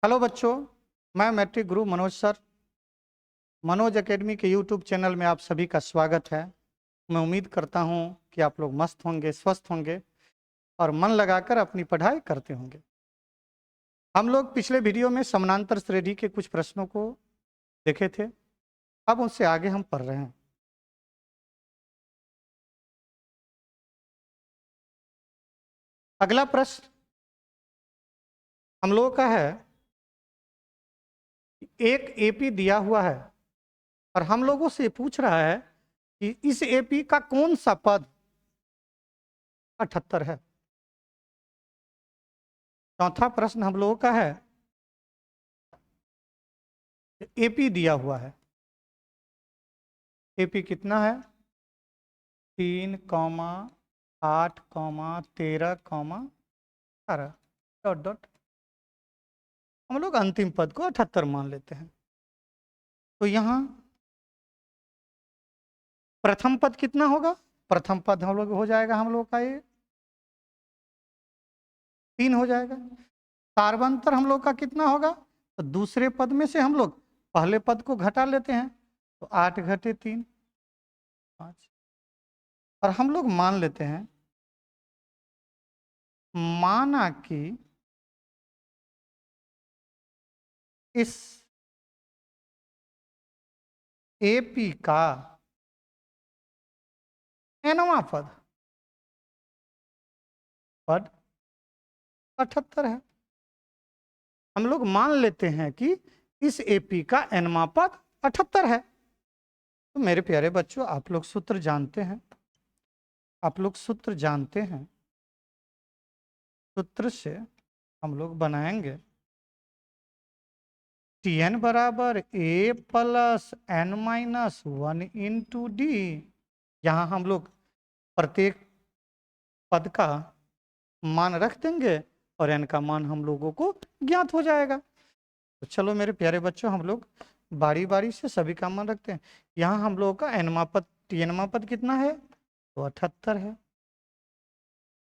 Hello बच्चों, मैं matric गुरु Manoj sir. Manoj academy के यूट्यूब चैनल में आप सभी का स्वागत है। मैं उम्मीद करता हूं कि आप लोग मस्त होंगे, स्वस्थ होंगे और मन लगाकर अपनी पढ़ाई करते होंगे। हम लोग पिछले वीडियो में समानांतर श्रेणी के कुछ प्रश्नों को देखे थे। अब उससे आगे हम पढ़ रहे हैं। अगला प्रश्न हम लोगों का है, एक एपी दिया हुआ है और हम लोगों से पूछ रहा है कि इस एपी का कौन सा पद 78 है। चौथा प्रश्न हम लोगों का है, एपी दिया हुआ है। एपी कितना है? 3,8,13,18 डॉट डॉट। हम लोग अंतिम पद को 78 मान लेते हैं। तो यहाँ प्रथम पद कितना होगा? प्रथम पद हम लोग हो जाएगा, हम लोग का ये 3 हो जाएगा। सार्वंतर हम लोग का कितना होगा? तो दूसरे पद में से हम लोग पहले पद को घटा लेते हैं, तो 8 घटे 3 5। और हम लोग मान लेते हैं, माना कि इस एपी का nवां पद 78 है। हम लोग मान लेते हैं कि इस एपी का nवां पद 78 है। तो मेरे प्यारे बच्चों, आप लोग सूत्र जानते हैं, सूत्र से हम लोग बनाएंगे Tn बराबर a plus n minus 1 into D. यहाँ हम लोग प्रत्येक पद का मान रख देंगे और n का मान हम लोगों को ज्ञात हो जाएगा। तो चलो मेरे प्यारे बच्चों, हम लोग बारी बारी से सभी का मान रखते हैं। यहाँ हम लोगों का nवां पद, Tnवां पद कितना है? तो 78 है।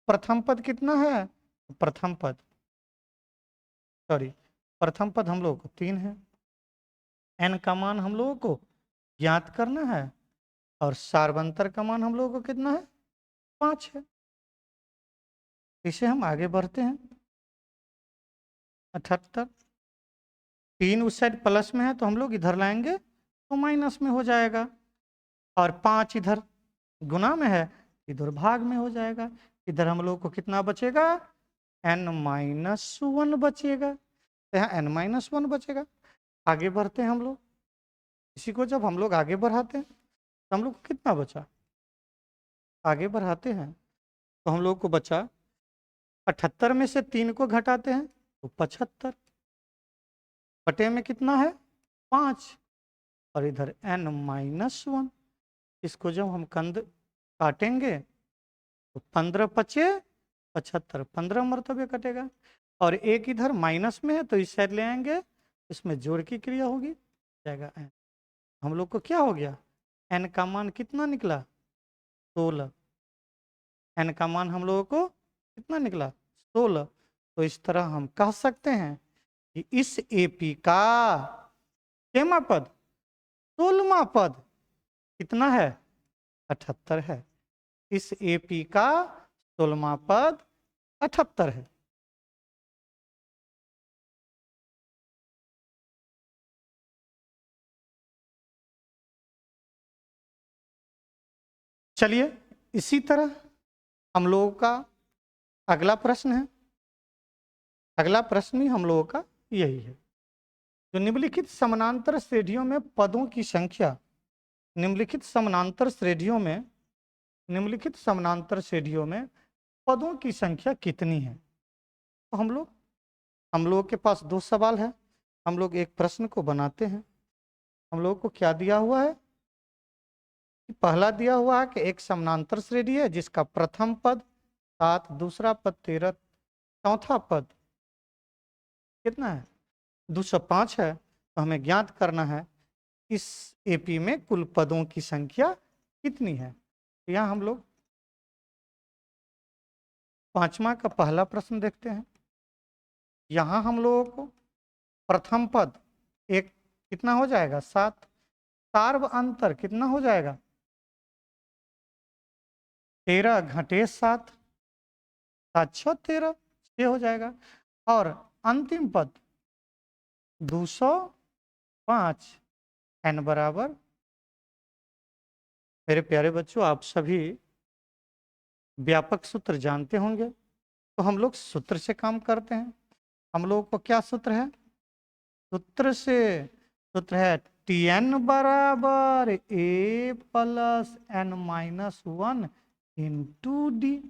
प्रथम पद कितना है? प्रथम पद हम लोग को 3 है। n का मान हम लोगों को ज्ञात करना है और सार्वंतर का मान हम लोगों को कितना है? 5 है। इसे हम आगे बढ़ते हैं। 78, 3 उस साइड प्लस में है तो हम लोग इधर लाएंगे तो माइनस में हो जाएगा, और 5 इधर गुना में है, इधर भाग में हो जाएगा। इधर हम लोग को कितना बचेगा? n-1 बचेगा। तो यहाँ n-1 बचेगा। आगे बढ़ते हैं हम लोग। इसी को जब हम लोग आगे बढ़ाते हैं तो हम लोग को कितना बचा? आगे बढ़ाते हैं तो हम लोग को बचा 78 में से 3 को घटाते हैं तो 75, बटे में कितना है? 5, और इधर n-1। इसको जब हम कंद काटेंगे तो 15 पचे 75, 15 मरतबे कटेगा। और एक इधर माइनस में है तो इस साइड ले आएंगे, इसमें जोड़ की क्रिया होगी, जाएगा n। हम लोग को क्या हो गया? n का मान कितना निकला? 16। n का मान हम लोगों को कितना निकला? 16। तो इस तरह हम कह सकते हैं कि इस एपी का केमा पद, 16वां पद कितना है? 78 है। इस एपी का 16वां पद 78 है। चलिए, इसी तरह हम लोगों का अगला प्रश्न है। अगला प्रश्न ही हम लोगों का यही है, जो निम्नलिखित समानांतर श्रेणियों में पदों की संख्या, निम्नलिखित समानांतर श्रेणियों में पदों की संख्या कितनी है? तो हम लोग के पास 2 सवाल है। हम लोग एक प्रश्न को बनाते हैं। हम लोगों को क्या दिया हुआ है? पहला दिया हुआ है कि एक समानांतर श्रेणी है जिसका प्रथम पद 7, दूसरा पद 13, चौथा पद कितना है? 205 है। तो हमें ज्ञात करना है इस एपी में कुल पदों की संख्या कितनी है। तो यहाँ हम लोग 5वां का पहला प्रश्न देखते हैं। यहाँ हम लोगों को प्रथम पद एक कितना हो जाएगा 7, सार्व अंतर कितना हो जाएगा 13 घटे 7, 7 6 13, 6 हो जाएगा। और अंतिम पद 205 n बराबर, मेरे प्यारे बच्चों आप सभी व्यापक सूत्र जानते होंगे, तो हम लोग सूत्र से काम करते हैं। हम लोग को क्या सूत्र है, सूत्र है Tn बराबर a plus n minus 1 into D.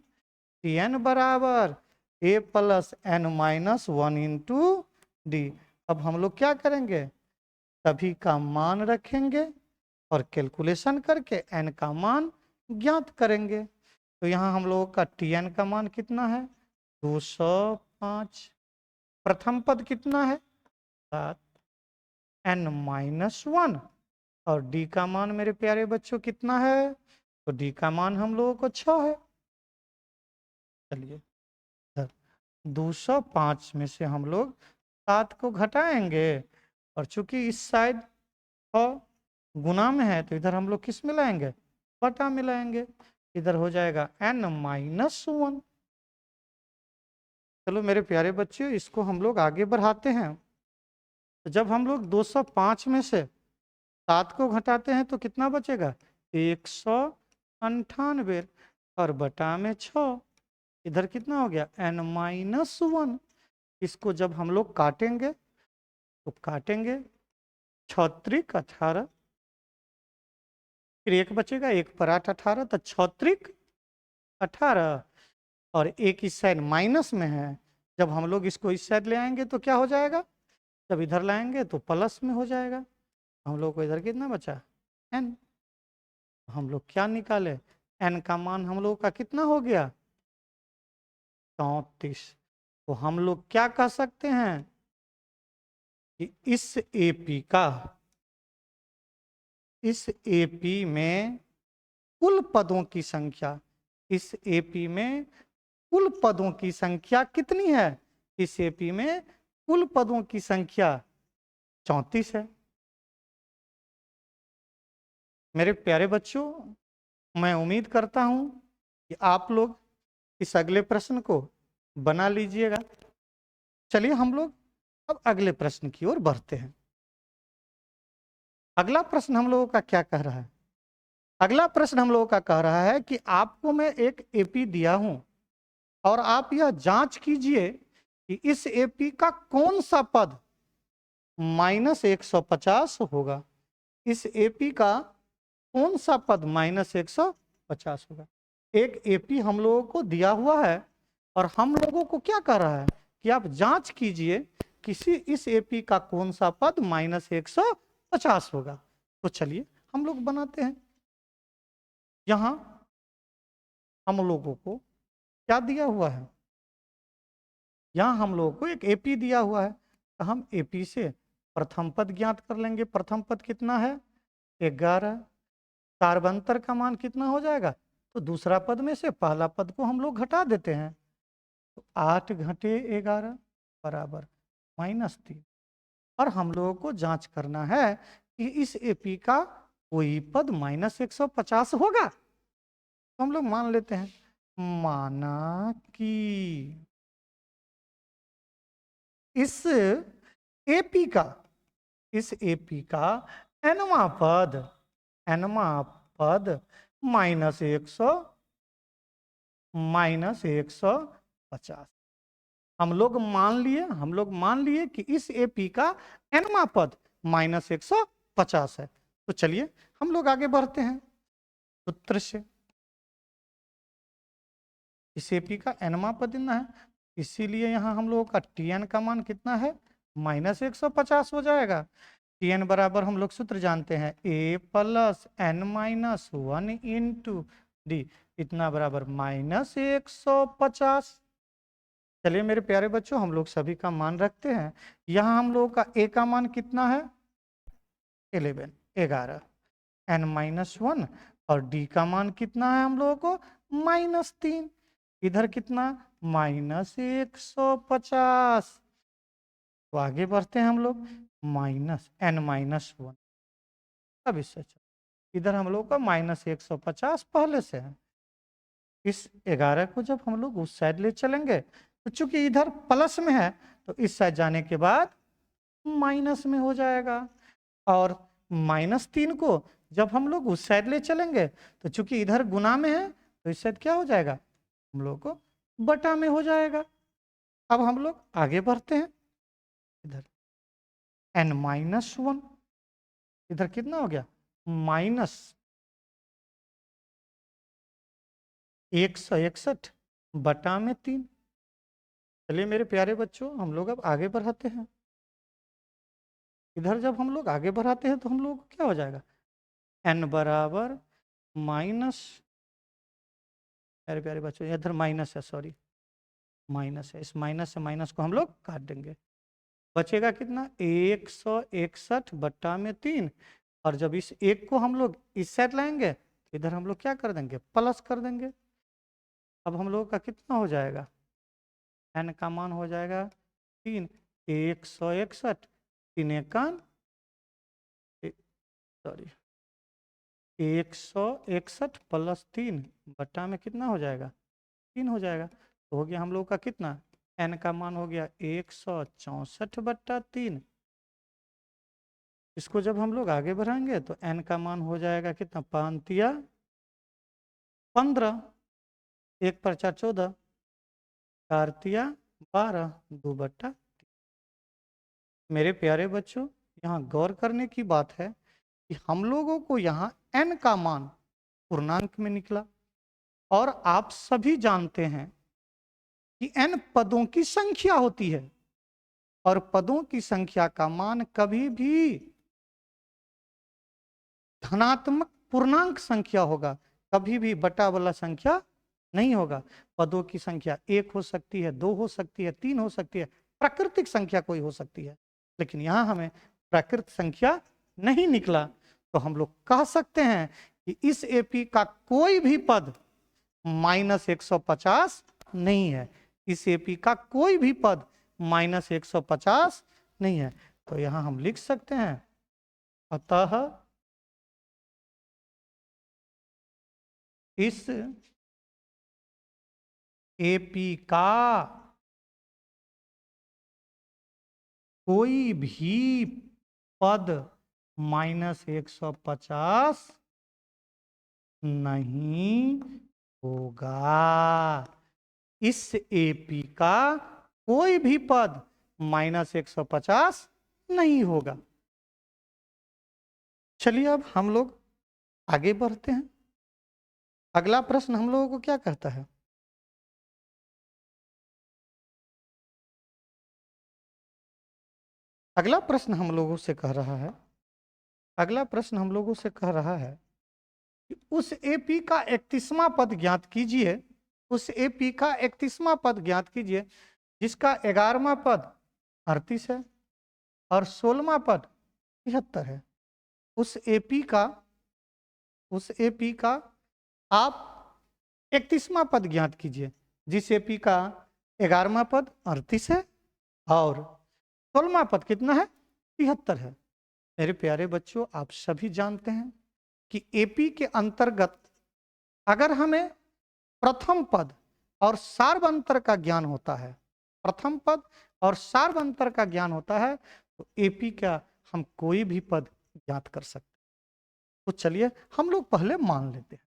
Tn बराबर a plus n minus 1 into D. अब हम लोग क्या करेंगे, सभी का मान रखेंगे और कैलकुलेशन करके n का मान ज्ञात करेंगे। तो यहाँ हम लोगों का Tn का मान कितना है 205, प्रथम पद कितना है 7 n माइनस 1, और d का मान मेरे प्यारे बच्चों कितना है, तो d का मान हम लोगों को 6 है। चलिए 205 में से हम लोग 7 को घटाएंगे, और चूंकि इस साइड 6 गुना में है तो इधर हम लोग किस में लाएंगे, बटा में लाएंगे। इधर हो जाएगा n माइनस 1। चलो मेरे प्यारे बच्चों इसको हम लोग आगे बढ़ाते हैं। तो जब हम लोग 205 में से 7 को घटाते हैं तो कितना बचेगा 198, और बटा में 6, इधर कितना हो गया n माइनस 1। इसको जब हम लोग काटेंगे तो काटेंगे 6 त्रिक 18, फिर एक बचेगा, एक पर 8 18, तो 6 त्रिक 18, और एक इस साइड माइनस में है। जब हम लोग इसको इस साइड ले आएंगे तो क्या हो जाएगा, जब इधर लाएंगे तो प्लस में हो जाएगा। हम लोग को इधर कितना बचा n, हम लोग क्या निकाले, n का मान हम लोग का कितना हो गया 34। तो हम लोग क्या कह सकते हैं कि इस एपी में कुल पदों की संख्या, इस एपी में कुल पदों की संख्या कितनी है, इस एपी में कुल पदों की संख्या 34 है। मेरे प्यारे बच्चों मैं उम्मीद करता हूं कि आप लोग इस अगले प्रश्न को बना लीजिएगा। चलिए हम लोग अब अगले प्रश्न की ओर बढ़ते हैं। अगला प्रश्न हम लोगों का क्या कह रहा है, अगला प्रश्न हम लोगों का कह रहा है कि आपको मैं एक एपी दिया हूं और आप यह जांच कीजिए कि इस एपी का कौन सा पद -150 होगा। इस एपी का कौन सा पद -150 होगा। एक एपी हम लोगों को दिया हुआ है और हम लोगों को क्या कह रहा है कि आप जांच कीजिए किसी इस एपी का कौन सा पद -150 होगा। तो चलिए हम लोग बनाते हैं। यहां हम लोगों को क्या दिया हुआ है, यहां हम लोगों को एक एपी दिया हुआ है, तो हम एपी से प्रथम पद ज्ञात कर लेंगे। प्रथम पद कितना है 11, कार्बंतर का मान कितना हो जाएगा, तो दूसरा पद में से पहला पद को हम लोग घटा देते हैं, तो 8 घटे 11 बराबर -3। और हम लोगों को जांच करना है कि इस एपी का कोई पद -150 होगा। तो हम लोग मान लेते हैं, माना कि इस एपी का एनवा पद -150। हम लोग मान लिए कि इस एपी का एनवा पद -150 है। तो चलिए हम लोग आगे बढ़ते हैं सूत्र से। इस एपी का एनवा पद इतना है, इसीलिए यहाँ हम लोगों का Tn का मान कितना है -150 हो जाएगा। Tn बराबर हम लोग सूत्र जानते हैं a plus n minus 1 into D, इतना बराबर -150। चलिए मेरे प्यारे बच्चों हम लोग सभी का मान रखते हैं। यहाँ हम लोगों का a का मान कितना है 11, n माइनस 1, और d का मान कितना है हम लोगों को -3। इधर कितना -150, तो आगे बढ़ते हैं हम लोग -n-1। अब इससे इधर हम लोग का -150 पहले से है। इस 11 को जब हम लोग उस साइड ले चलेंगे तो चूंकि इधर प्लस में है तो इस साइड जाने के बाद माइनस में हो जाएगा। और -3 को जब हम लोग उस साइड ले चलेंगे तो चूंकि इधर गुना में है तो इस साइड क्या हो जाएगा, हम लोग को बटा में हो जाएगा। अब हम लोग आगे बढ़ते हैं। इधर n-1 इधर कितना हो गया, -161 बटा में 3। चलिए मेरे प्यारे बच्चों हम लोग अब आगे बढ़ाते हैं। इधर जब हम लोग आगे बढ़ाते हैं तो हम लोग को क्या हो जाएगा, n बराबर माइनस, प्यारे प्यारे बच्चों इधर माइनस है, सॉरी माइनस है, इस माइनस से माइनस को हम लोग काट देंगे। बचेगा कितना, 161 बट्टा में 3। और जब इस एक को हम लोग इस साइड लाएंगे तो इधर हम लोग क्या कर देंगे, प्लस कर देंगे। अब हम लोग का कितना हो जाएगा, n का मान हो जाएगा 3, 161 3 एकान सॉरी 161 + 3 बट्टा में कितना हो जाएगा, 3 हो जाएगा। तो हो गया हम लोग का कितना, n का मान हो गया 164 बट्टा 3। इसको जब हम लोग आगे बढ़ाएंगे तो n का मान हो जाएगा कितना, 5 तिया 15, 1 पर 4 14, 4 तिया 12, 2 बट्टा। मेरे प्यारे बच्चों यहाँ गौर करने की बात है कि हम लोगों को यहाँ n का मान पूर्णांक में निकला। और आप सभी जानते हैं कि n पदों की संख्या होती है और पदों की संख्या का मान कभी भी धनात्मक पूर्णांक संख्या होगा, कभी भी बटा वाला संख्या नहीं होगा। पदों की संख्या 1 हो सकती है, 2 हो सकती है, 3 हो सकती है, प्राकृतिक संख्या कोई हो सकती है, लेकिन यहां हमें प्राकृतिक संख्या नहीं निकला। तो हम लोग कह सकते हैं कि इस एपी का कोई भी पद -150 नहीं है, इस एपी का कोई भी पद -150 नहीं है। तो यहां हम लिख सकते हैं अतः इस एपी का कोई भी पद -150 नहीं होगा। इस एपी का कोई भी पद -150 नहीं होगा। चलिए अब हम लोग आगे बढ़ते हैं। अगला प्रश्न हम लोगों को क्या कहता है, अगला प्रश्न हम लोगों से कह रहा है, अगला प्रश्न हम लोगों से कह रहा है कि उस एपी का 31वां पद ज्ञात कीजिए, उस एपी का 31वां पद ज्ञात कीजिए जिसका 11वां पद 38 है और 16वां पद 73 है। उस एपी का आप 31वां पद ज्ञात कीजिए जिस एपी का 11वां पद 38 है और 16वां पद कितना है, 73 है। मेरे प्यारे बच्चों आप सभी जानते हैं कि एपी के अंतर्गत अगर हमें प्रथम पद और सार्वंतर का ज्ञान होता है, प्रथम पद और सार्वंतर का ज्ञान होता है तो एपी का हम कोई भी पद ज्ञात कर सकते हैं। तो चलिए हम लोग पहले मान लेते हैं।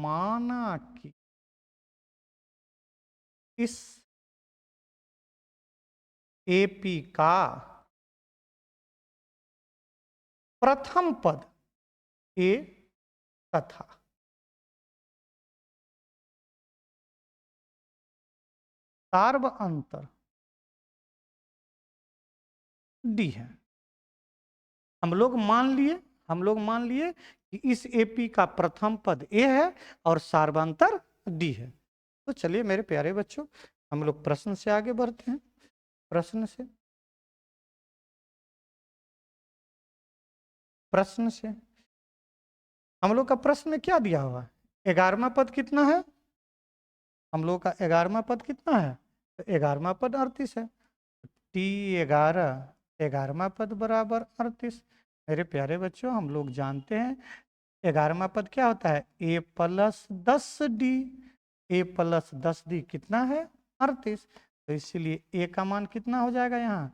माना कि इस एपी का प्रथम पद ए तथा सार्वंतर डी है। हम लोग मान लिए कि इस एपी का प्रथम पद ए है और सार्वंतर डी है। तो चलिए मेरे प्यारे बच्चों हम लोग प्रश्न से आगे बढ़ते हैं। प्रश्न से हम लोग का प्रश्न में क्या दिया हुआ है, 11वां पद कितना है, हम लोग का 11वां पद कितना है 11वां पद 38 है। T11 11वां पद बराबर 38। मेरे प्यारे बच्चों, हम लोग जानते हैं 11वां पद क्या होता है, a+10d। a+10d कितना है, 38। तो इसीलिए a का मान कितना हो जाएगा यहाँ,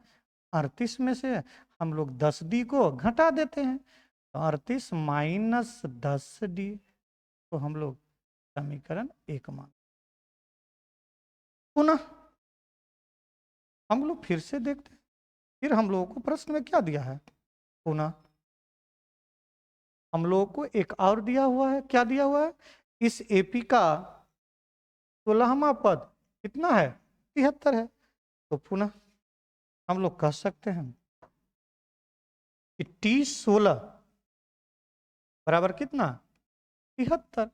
38 में से हम लोग 10d को घटा देते हैं, तो 38 माइनस 10d को हम लोग समीकरण 1 मान। पुनः हम लोग फिर से देखते हैं, फिर हम लोगों को प्रश्न में क्या दिया है, पुनः हम लोगों को एक और दिया हुआ है। क्या दिया हुआ है, इस एपी का 16वां पद कितना है, 73 है। तो पुनः हम लोग कह सकते हैं कि T16 बराबर कितना, 73।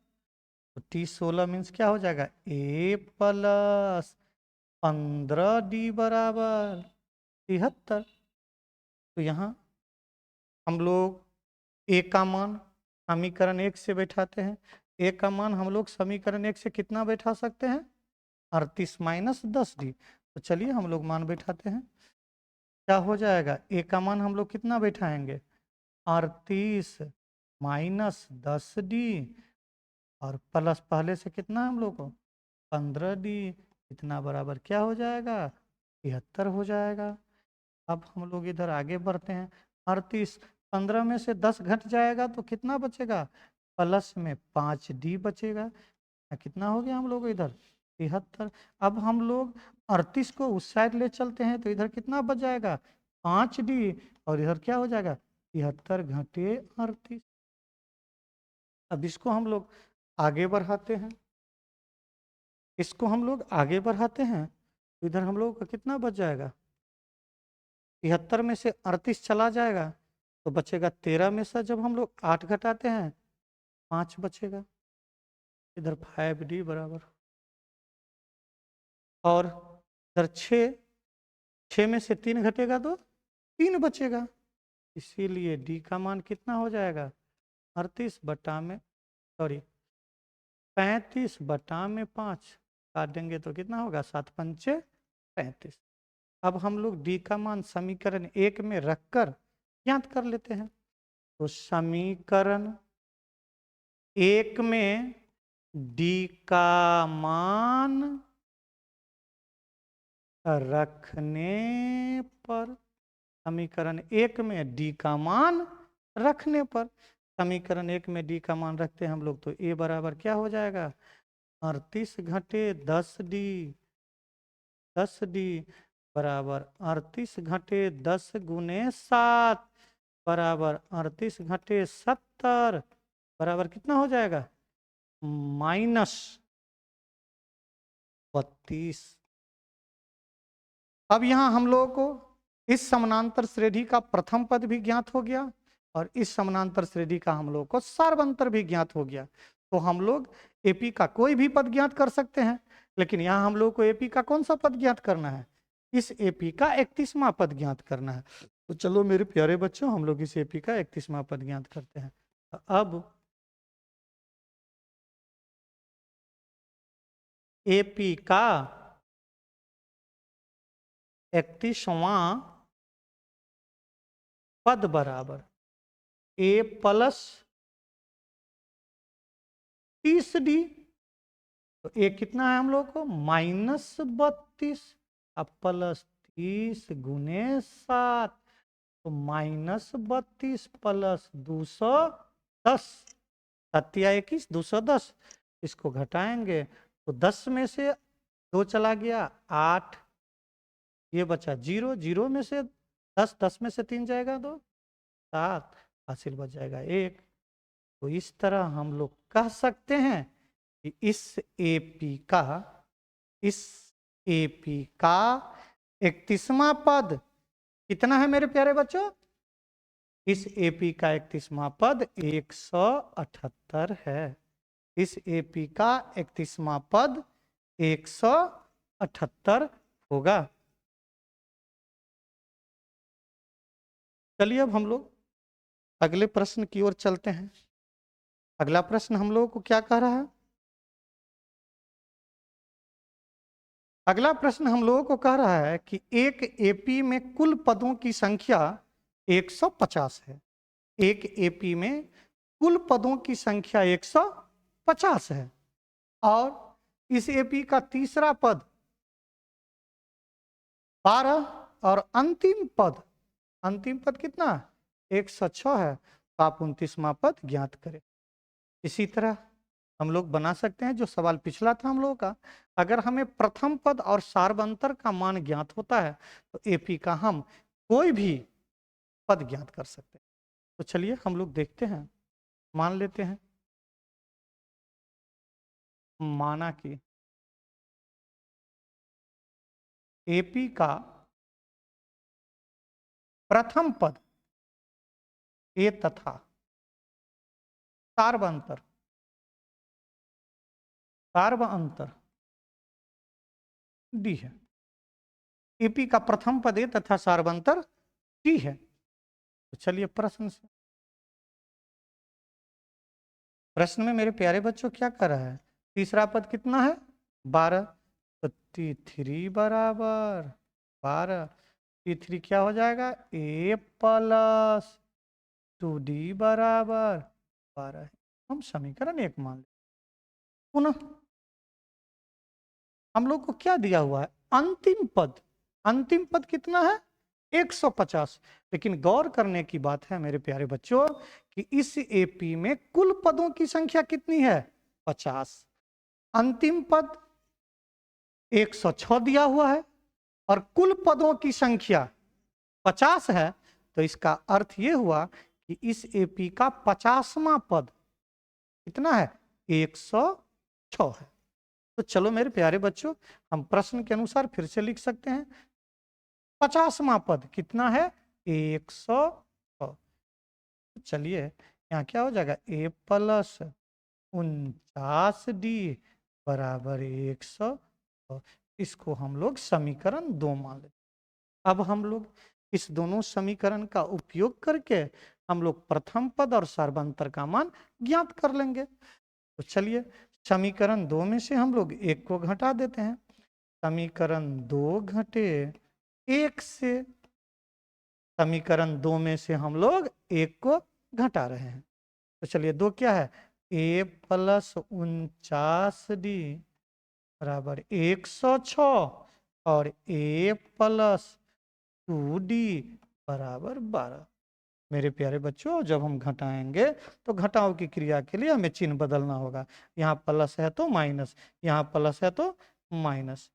तो T16 मीन्स क्या हो जाएगा, a+15d बराबर 73। तो यहाँ हम लोग a का मान समीकरण 1 से बैठाते हैं। a का मान हम लोग समीकरण 1 से कितना बैठा सकते हैं, 38 माइनस 10d। तो चलिए हम लोग मान बैठाते हैं। क्या हो जाएगा, a का मान हम लोग कितना बैठाएंगे, 38 माइनस 10d और प्लस पहले से कितना हम लोग को 15d, इतना बराबर क्या हो जाएगा, 73 हो जाएगा। अब हम लोग इधर आगे बढ़ते हैं। 38 15 में से 10 घट जाएगा तो कितना बचेगा, प्लस में 5d बचेगा। कितना हो गया हम लोग इधर, 73। अब हम लोग 38 को उस साइड ले चलते हैं तो इधर कितना बच जाएगा, 5d, और इधर क्या हो जाएगा, 73 घटे 38। अब इसको हम लोग आगे बढ़ाते हैं, इसको हम लोग आगे बढ़ाते हैं तो इधर हम लोग का कितना बच जाएगा, 73 में से 38 चला जाएगा तो बचेगा 13 में से जब हम लोग 8 घटाते हैं 5 बचेगा, इधर 5d बराबर, और इधर 6 में से 3 घटेगा तो 3 बचेगा। इसीलिए d का मान कितना हो जाएगा, 38 बटा में, सॉरी 35 बटा में 5 काट देंगे तो कितना होगा, 7 पंचे 35। अब हम लोग d का मान समीकरण 1 में रखकर ज्ञात कर लेते हैं। तो समीकरण 1 में d का मान रखने पर, समीकरण 1 में d का मान रखने पर, समीकरण 1 में d का मान रखते हैं हम लोग तो a बराबर क्या हो जाएगा, 38 घटे 10d, 10d बराबर 38 घटे 10 गुने 7 बराबर 38 घटे 70 बराबर कितना हो जाएगा, -32। अब यहाँ हम लोगों को इस समानांतर श्रेणी का प्रथम पद भी ज्ञात हो गया और इस समानांतर श्रेणी का हम लोग को सार्वंतर भी ज्ञात हो गया। तो हम लोग एपी का कोई भी पद ज्ञात कर सकते हैं, लेकिन यहाँ हम लोग को एपी का कौन सा पद ज्ञात करना है, इस एपी का 31वां पद ज्ञात करना है। तो चलो मेरे प्यारे बच्चों, हम लोग इस एपी का 31वां पद ज्ञात करते हैं। अब एपी का 31वां पद बराबर a+30d। तो ए कितना है हम लोग को, -32, अब +30 गुने 7, तो -32 प्लस 210, 7×21 210, इसको घटाएंगे तो 10 में से 2 चला गया 8, ये बचा 0, 0 में से 10, 10 में से 3 जाएगा तो 7, हासिल बच जाएगा 1। तो इस तरह हम लोग कह सकते हैं कि इस एपी का 31वां पद कितना है मेरे प्यारे बच्चों, इस एपी का 31वां पद 178 है। इस एपी का 31वां पद 178 होगा। चलिए अब हम लोग अगले प्रश्न की ओर चलते हैं। अगला प्रश्न हम लोगों को क्या कह रहा है, अगला प्रश्न हम लोगों को कह रहा है कि एक एपी में कुल पदों की संख्या 150 है। एक एपी में कुल पदों की संख्या 150 है और इस एपी का तीसरा पद 12 और अंतिम पद कितना 106 है, तो आप 29वां पद ज्ञात करें। इसी तरह हम लोग बना सकते हैं जो सवाल पिछला था हम लोगों का, अगर हमें प्रथम पद और सार्वंतर का मान ज्ञात होता है तो एपी का हम कोई भी पद ज्ञात कर सकते हैं। तो चलिए हम लोग देखते हैं, मान लेते हैं, माना कि एपी का प्रथम पद ए तथा सार्वंतर डी है। एपी का प्रथम पद ए तथा सार्वंतर डी है। तो चलिए प्रश्न में मेरे प्यारे बच्चों क्या कर रहा है, तीसरा पद कितना है 12, तो T3 बराबर 12, T3 क्या हो जाएगा A प्लस 2D बराबर 12। हम समीकरण 1 मान लें। पुनः हम लोग को क्या दिया हुआ है अंतिम पद कितना है 150, लेकिन गौर करने की बात है मेरे प्यारे बच्चों कि इस एपी में कुल पदों की संख्या कितनी है 50, अंतिम पद 106 दिया हुआ है और कुल पदों की संख्या 50 है, तो इसका अर्थ यह हुआ कि इस एपी का 50वां पद कितना है 106 है। तो चलो मेरे प्यारे बच्चों हम प्रश्न के अनुसार फिर से लिख सकते हैं, 50वां पद कितना है 106। चलिए यहाँ क्या हो जाएगा ए प्लस 49D बराबर 100। इसको हम लोग समीकरण 2 मान लेते। अब हम लोग इस दोनों समीकरण का उपयोग करके हम लोग प्रथम पद और सार्वंतर का मान ज्ञात कर लेंगे। तो चलिए समीकरण 2 में से हम लोग 1 को घटा देते हैं। समीकरण 2 घटे 1 से, समीकरण 2 में से हम लोग 1 को घटा रहे हैं। तो चलिए 2 क्या है ए प्लस 49D बराबर 106 और ए प्लस 2D बराबर 12। मेरे प्यारे बच्चों जब हम घटाएंगे तो घटाव की क्रिया के लिए हमें चिन्ह बदलना होगा, यहाँ प्लस है तो माइनस, यहाँ प्लस है तो माइनस,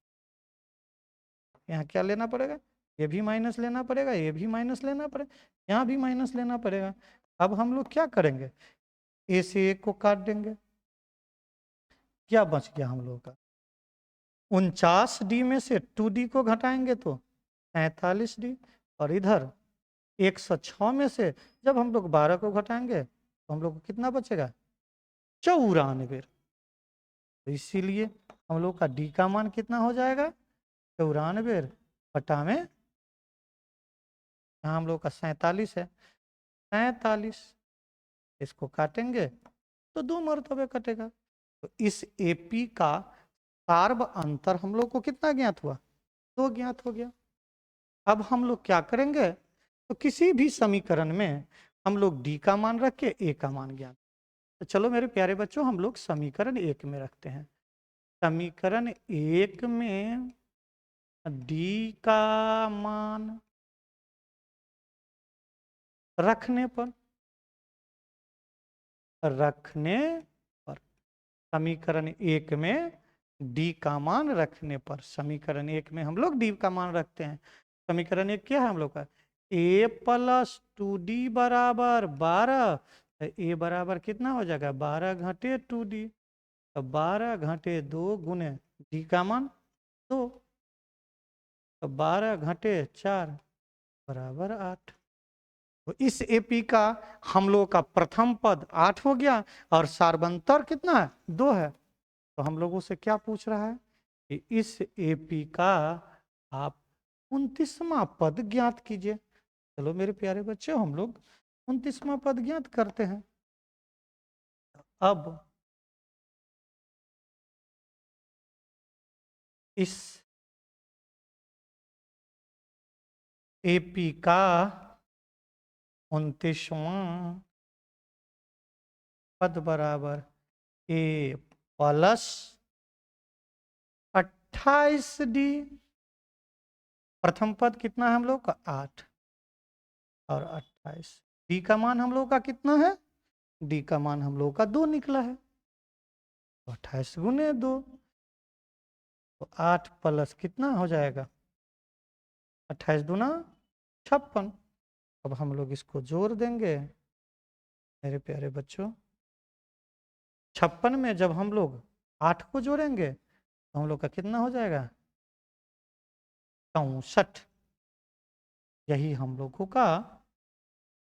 यहाँ क्या लेना पड़ेगा ये भी माइनस लेना पड़ेगा, ये भी माइनस लेना पड़ेगा, यहाँ भी माइनस लेना पड़ेगा। अब हम लोग क्या करेंगे ए से 1 को काट देंगे, क्या बच गया हम लोगों का 49D में से 2D को घटाएंगे तो 47D, और इधर 106 में से जब हम लोग 12 को घटाएंगे तो हम लोग को कितना बचेगा 94। तो इसीलिए हम लोग का डी का मान कितना हो जाएगा 94 बटा में यहाँ हम लोग का 47 है, 47 इसको काटेंगे तो 2 मरतबे कटेगा। तो इस एपी का सार्व अंतर हम लोग को कितना ज्ञात हुआ 2 ज्ञात हो गया। अब हम लोग क्या करेंगे तो किसी भी समीकरण में हम लोग डी का मान रख के ए का मान ज्ञात। तो चलो मेरे प्यारे बच्चों हम लोग समीकरण 1 में रखते हैं। समीकरण 1 में डी का मान रखने पर समीकरण 1 में डी का मान रखने पर, समीकरण 1 में हम लोग डी का मान रखते हैं। समीकरण 1 क्या है हम लोग का ए प्लस 2D बराबर 12, ए बराबर कितना हो जाएगा 12 घटे 2D, तो 12 घटे 2 गुने डी का मान 2, तो 12 घटे 4 बराबर 8। तो इस एपी का हम लोग का प्रथम पद 8 हो गया और सार्वंतर कितना है 2 है। तो हम लोगों से क्या पूछ रहा है कि इस एपी का आप 29वां पद ज्ञात कीजिए। चलो मेरे प्यारे बच्चों हम लोग 29वां पद ज्ञात करते हैं। अब इस एपी का 29वां पद बराबर ए प्लस 28D। प्रथम पद कितना है हम लोग का 8 और 28। डी का मान हम लोग का कितना है, डी का मान हम लोग का 2 निकला है, तो 28 गुने 2, तो 8 प्लस कितना हो जाएगा 28 दूना 56। अब हम लोग इसको जोड़ देंगे मेरे प्यारे बच्चों। 56 में जब हम लोग 8 को जोड़ेंगे तो हम लोग का कितना हो जाएगा 64। यही हम लोगों का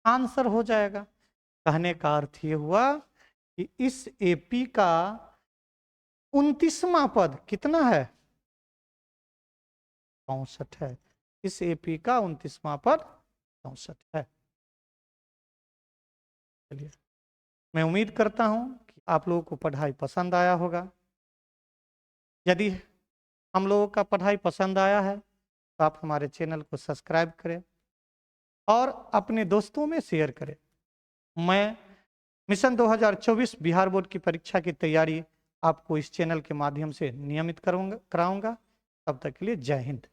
आंसर हो जाएगा। कहने का अर्थ ये हुआ कि इस एपी का 29वां पद कितना है 64 है। इस एपी का 29वां पद 64 है। चलिए, मैं उम्मीद करता हूं कि आप लोगों को पढ़ाई पसंद आया होगा। यदि हम लोगों का पढ़ाई पसंद आया है तो आप हमारे चैनल को सब्सक्राइब करें और अपने दोस्तों में शेयर करें। मैं मिशन 2024 बिहार बोर्ड की परीक्षा की तैयारी आपको इस चैनल के माध्यम से नियमित कराऊंगा। तब तक के लिए जय हिंद।